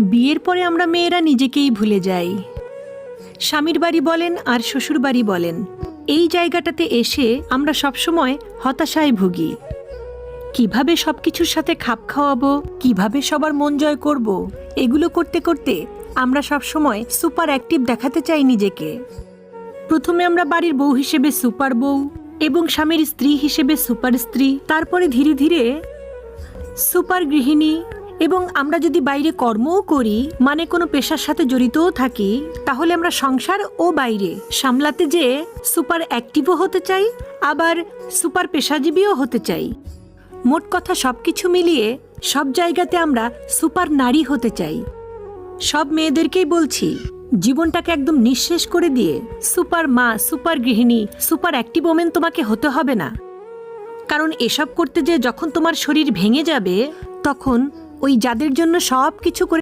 বিয়ের পরে আমরা মেয়েরা নিজেকেই ভুলে যাই। স্বামীর বাড়ি বলেন আর শ্বশুর বাড়ি বলেন, এই জায়গাটাতে এসে আমরা সবসময় হতাশায় ভুগি। কিভাবে সবকিছুর সাথে খাপ খাওয়াবো, কিভাবে সবার মন জয় করব, এগুলো করতে করতে আমরা সবসময় সুপার অ্যাক্টিভ দেখাতে চাই নিজেকে। প্রথমে আমরা বাড়ির বউ হিসেবে সুপার বউ এবং স্বামীর স্ত্রী হিসেবে সুপার স্ত্রী, তারপরে ধীরে ধীরে সুপার গৃহিণী। এবং আমরা যদি বাইরে কর্মও করি, মানে কোনো পেশার সাথে জড়িতও থাকি, তাহলে আমরা সংসার ও বাইরে সামলাতে যেয়ে সুপার অ্যাক্টিভও হতে চাই, আবার সুপার পেশাজীবীও হতে চাই। মোট কথা সবকিছু মিলিয়ে সব জায়গাতে আমরা সুপার নারী হতে চাই। সব মেয়েদেরকেই বলছি, জীবনটাকে একদম নিঃশেষ করে দিয়ে সুপার মা, সুপার গৃহিণী, সুপার অ্যাক্টিভ ওমেন তোমাকে হতে হবে না। কারণ এসব করতে যে যখন তোমার শরীর ভেঙে যাবে, তখন ওই যাদের জন্য সব কিছু করে